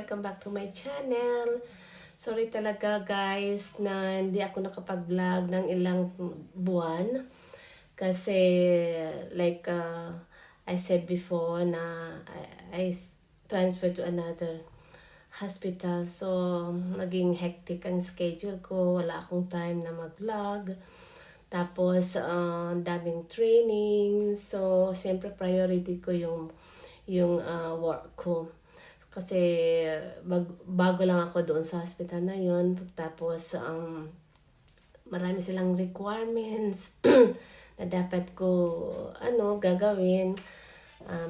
Welcome back to my channel. Sorry talaga guys na hindi ako nakapag-vlog ng ilang buwan. Kasi like I said before na I transferred to another hospital. So naging hectic ang schedule ko. Wala akong time na mag-vlog. Tapos daming training. So siyempre priority ko yung work ko. Kasi bago lang ako doon sa hospital na yon. Tapos marami silang requirements na dapat ko gagawin.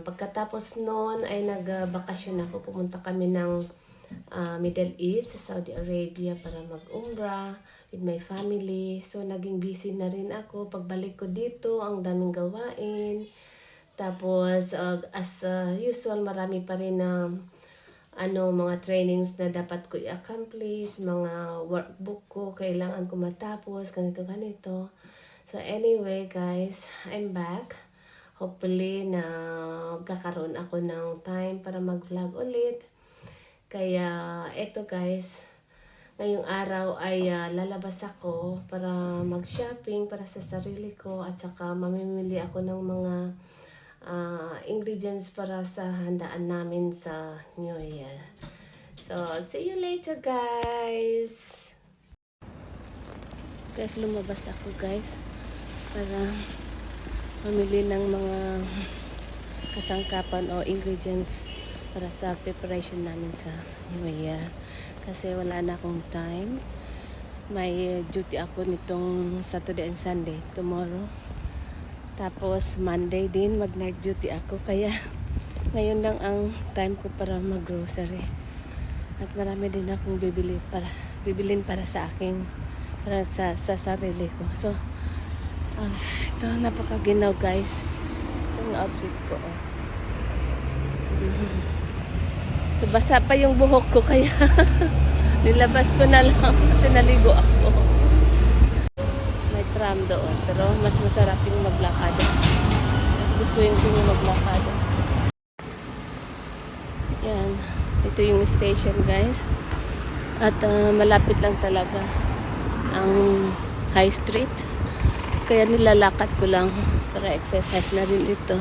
Pagkatapos noon ay nagbakasyon ako. Pumunta kami ng Middle East, sa Saudi Arabia para mag-umrah with my family. So naging busy na rin ako. Pagbalik ko dito, ang daming gawain. Tapos as usual, marami pa rin na mga trainings na dapat ko i-accomplish, mga workbook ko, kailangan ko matapos, ganito. So anyway guys, I'm back. Hopefully na magkakaroon ako ng time para mag-vlog ulit. Kaya eto guys, ngayong araw ay lalabas ako para mag-shopping para sa sarili ko at saka mamimili ako ng mga ingredients para sa handaan namin sa New Year. So, see you later guys! Guys, lumabas ako guys para mamili ng mga kasangkapan o ingredients para sa preparation namin sa New Year. Kasi wala na akong time. May duty ako nitong Saturday and Sunday, tomorrow. Tapos Monday din mag-night duty ako, kaya ngayon lang ang time ko para mag-grocery. At marami din akong bibilin para sa aking, para sa sarili ko. So ito, napakaginaw guys itong outfit ko. So basa pa yung buhok ko, kaya nilabas ko na lang kasi naligo ako. Tram doon, pero mas masarap yung maglakad. Mas gustuin ko yung maglakad. Yan, ito yung station guys. At malapit lang talaga ang high street. Kaya nilalakad ko lang para exercise na rin ito.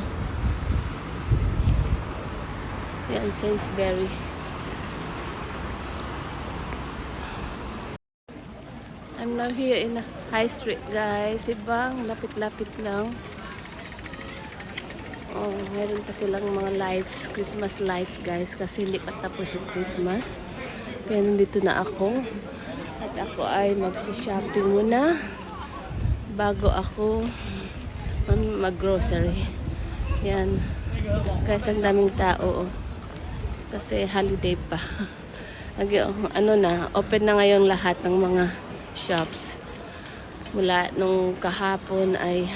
Yan, Sainsbury. I'm now here in a high street guys. Diba? Lapit-lapit lang. Oh, meron pa silang mga lights, Christmas lights guys, kasi hindi pa tapos yung Christmas. Kaya nandito na ako. At ako ay magsi-shopping muna bago ako mag-grocery. Yan. Kasi ang daming tao. Kasi holiday pa. Open na ngayon lahat ng mga shops. Mula nung kahapon ay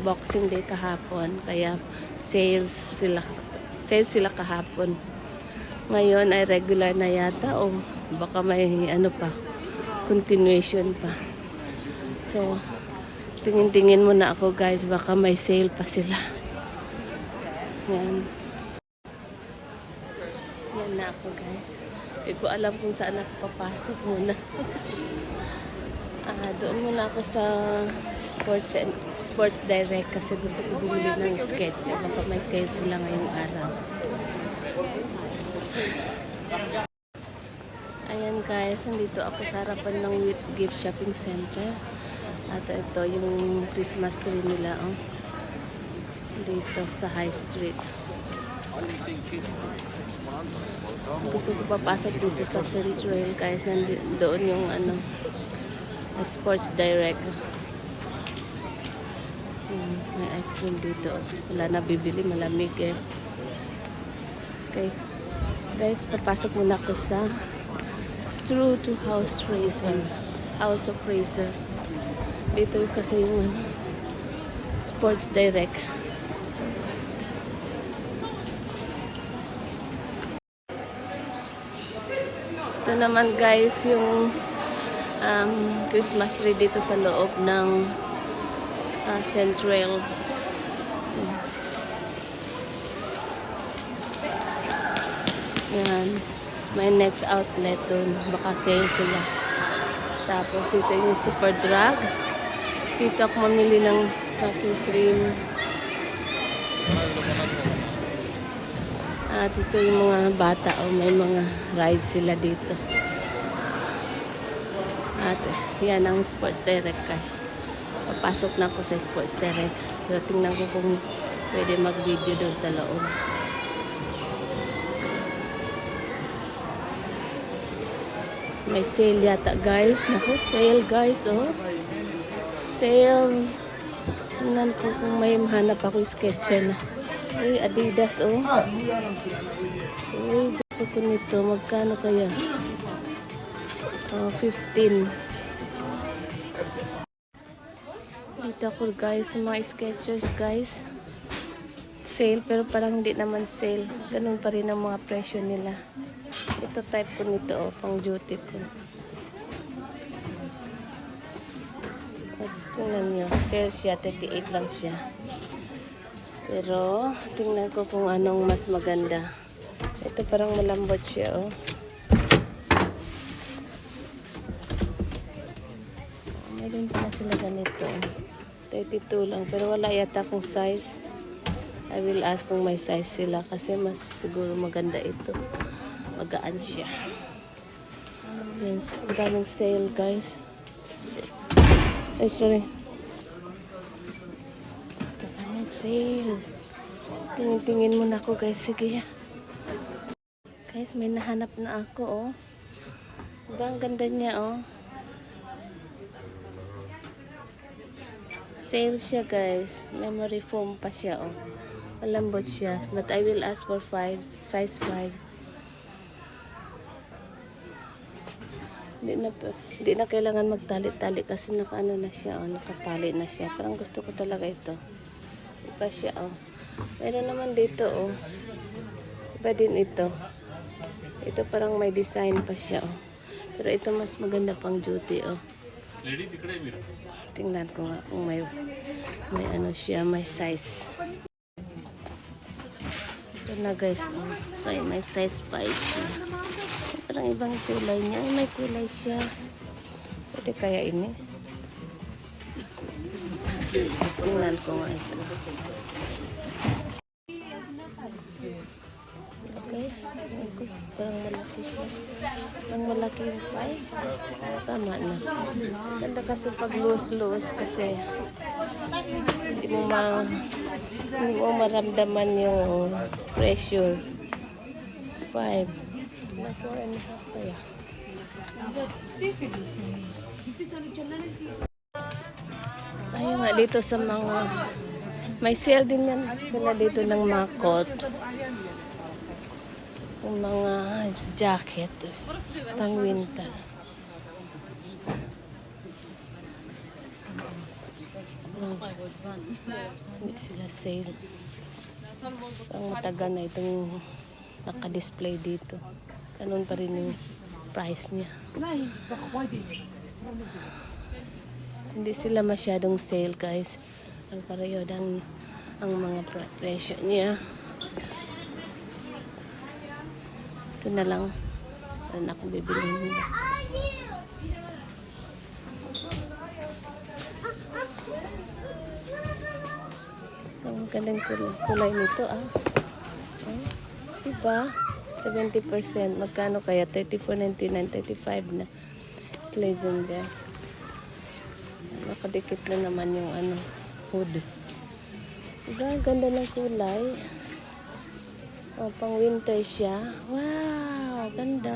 Boxing Day kahapon, kaya sales sila kahapon. Ngayon ay regular na yata o baka may continuation pa. So tingin-tingin muna ako guys, baka may sale pa sila. Yan na ako guys. Hindi ko alam kung saan ako papasok muna. Doon muna ako sa Sports Direct kasi gusto ko bumili ng sketch. Baka may sale sila ngayong araw. Ayan guys, nandito ako sa harapan ng Gift Shopping Center. At ito yung Christmas tree nila dito sa High Street. Gusto ko papasok dito sa Central guys. Doon yung Sports Direct. May ice cream dito. Wala na bibili, malamig eh. Okay. Guys, papasok muna ako sa True to House of Fraser. Dito kasi yung Sports Direct. Ito naman guys yung Christmas tree dito sa loob ng Central. Yan. May next outlet dun. Baka sale sila. Tapos dito yung super drug. Dito ako mamili ng aking cream. At ito yung mga bata. May mga rides sila dito. At yan ang Sports Direct. Papasok na ako sa Sports Direct. Pero tingnan ko kung pwede mag-video doon sa loob. May sale yata guys. Naku, sale guys, oh. Sale. Tingnan ko kung may mahanap ako Skechers na. Ay, Adidas, oh. Uy, gusto ko nito. Magkano kaya? 15. Dito ako guys sa mga Skechers guys. Sale, pero parang hindi naman sale. Ganun pa rin ang mga presyo nila. Ito type ko nito, oh, pang duty ko. At tingnan nyo, sale siya, 38 lang siya. Pero, tingnan ko kung anong mas maganda. Ito parang malambot siya, oh. Meron pala sila ganito. 32 lang, pero wala yata akong size. I will ask kung may size sila kasi mas siguro maganda ito. Magaan siya. Yan, ang daming sale guys. Ay, sorry. Ang daming sale. Tingin-tingin muna ako guys. Sige. Guys, may nahanap na ako, oh. Ang ganda niya, oh. Sale siya guys. Memory foam pa siya, oh. Malambot siya. But I will ask for 5. Size 5. Hindi na kailangan magtali-tali kasi nakaano na siya, oh, nakatali na siya. Parang gusto ko talaga ito. Iba siya, oh. Meron naman dito, oh. Iba din ito. Ito parang may design pa siya, oh. Pero ito mas maganda pang duty, oh. Tingnan ko nga kung may ano siya, may size. Ito na guys, oh. May size 5 siya. Parang ibang kulay niya. Ay, may kulay siya. Pwede kaya ini? Tingnan ko nga ito. Okay. Parang malaki siya. Parang malaki yung 5. Tama na. Ganda kasi pag loose-loose kasi hindi mo maramdaman yung pressure. 5. Kaya. Tayo nga dito sa mga may sale din yan sila dito ng mga coat, yung mga jacket pang winter. Hindi sila sale. Ang matagal na itong naka-display dito. Ganun pa rin yung price niya. Hindi sila masyadong sale guys. Ang pareho ang mga presyo niya. Ito na lang. Ano akong bibilihin nila. Ang gandang kulay nito, ah. Diba? 70%. Magkano kaya? 34.99, 35 na. Slazen dyan. Nakadikit na naman yung ano, hood. Ang ganda ng kulay. Oh, pang winter siya. Wow! Ganda!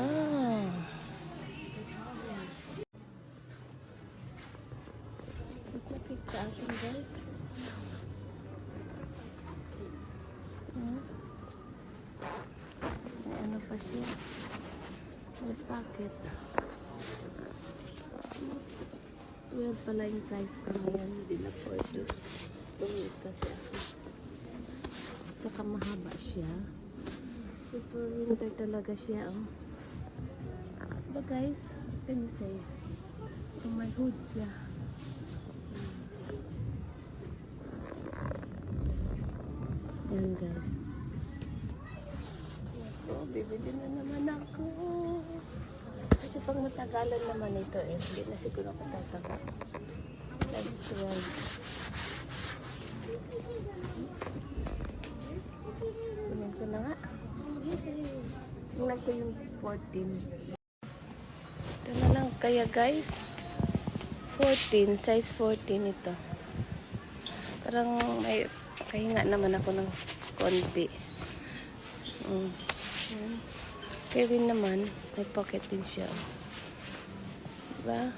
Nakit sa akin guys. Ano pa siya? May pocket. 12 pala yung size ko ngayon. Hindi na po ito. Tumit kasi ako. At saka mahaba siya. Super winter talaga siya. Oh. But guys, what can you say? Oh, may hood siya. Yan guys. Bibili na naman ako. Kasi pang matagalan naman ito eh. Hindi na siguro ako tatagal. Size 12. Tingnan ko na nga. Tingnan ko yung 14. Ito na lang kaya guys. 14. Size 14 ito. Parang may kahinga naman ako ng konti. Kevin naman, may pocket din siya. Diba?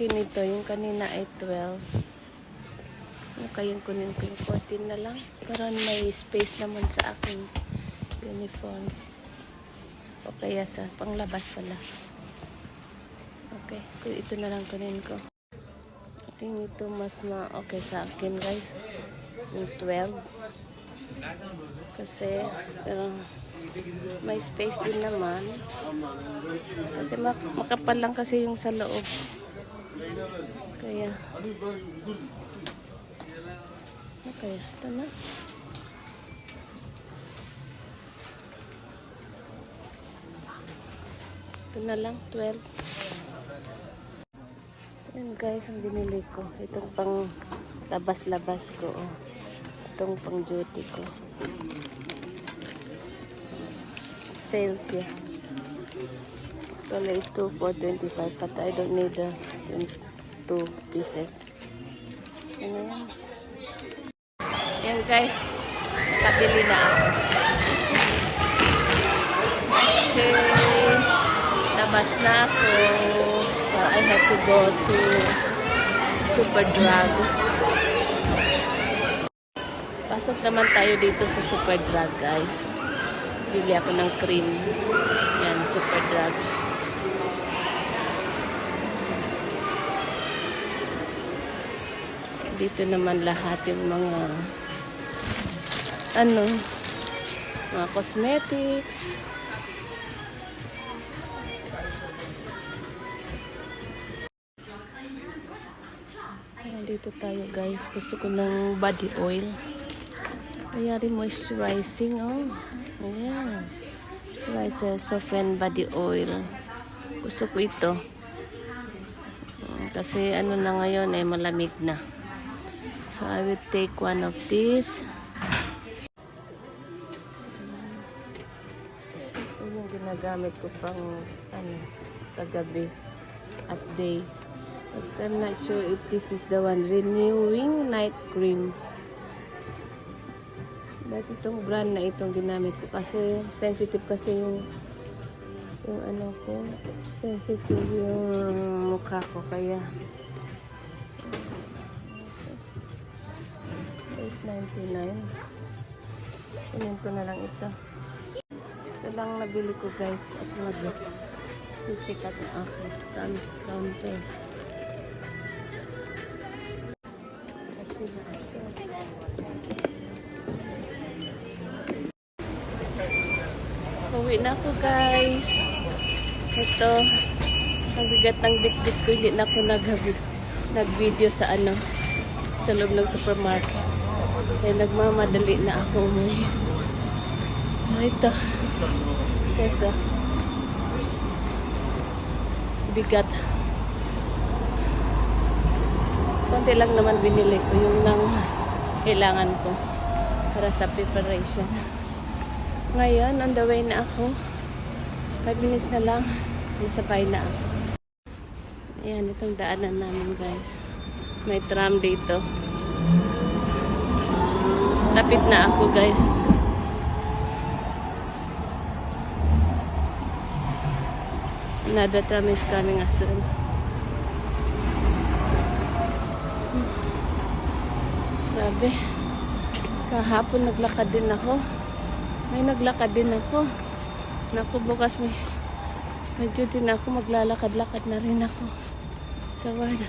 Ito, yung kanina ay 12. Kayong kunin ko yung 14 na lang. Para may space naman sa aking uniform. O kaya sa panglabas pala. Okay, ito na lang kunin ko. I think ito mas okay sa akin guys. Yung 12. Kasi may space din naman. Kasi makapal lang kasi yung sa loob. Kaya okay, ito na. Ito na lang, 12. Ayan guys, ang binili ko. Itong pang labas-labas ko. Oh. Itong pang duty ko. Sale siya. Ito is 2 for 25 but I don't need the 2 pieces. Ayan. Ayan guys, nakabili na ako. Okay. Labas na ako. So, I have to go to Superdrug. Pasok naman tayo dito sa Superdrug, guys. Bili ako ng cream. Yan, Superdrug. Dito naman lahat yung mga mga cosmetics. Dito tayo guys. Gusto ko ng body oil. Mayari moisturizing. Oh. Ayan. Moisturizer, soften body oil. Gusto ko ito. Kasi ano na ngayon ay malamig na. So I will take one of these. Ito yung ginagamit ko pang sa gabi at day. But I'm not sure if this is the one. Renewing Night Cream. Dati itong brand na itong ginamit ko kasi sensitive kasi yung ano ko. Sensitive yung mukha ko kaya $8.99. Kunin ko na lang ito. Ito lang nabili ko guys at mag-check out na ako. Counter. Uwi na ako guys. Ito, ang bigat ng bitbit ko, hindi na ako nag-video sa sa loob ng supermarket. Kaya nagmamadali na ako umuwi. So ito, guys, bigat. Konti lang naman binili ko, yung nang kailangan ko para sa preparation. Ngayon, on the way na ako. 5 minutes na lang. Nasa bahay na ako. Ayan, itong daanan namin guys. May tram dito. Lapit na ako guys. Another tram is coming as soon. Grabe. Kahapon naglakad din ako. May naglakad din ako. Naku, bukas may duty na ako. Maglalakad-lakad na rin ako sa ward.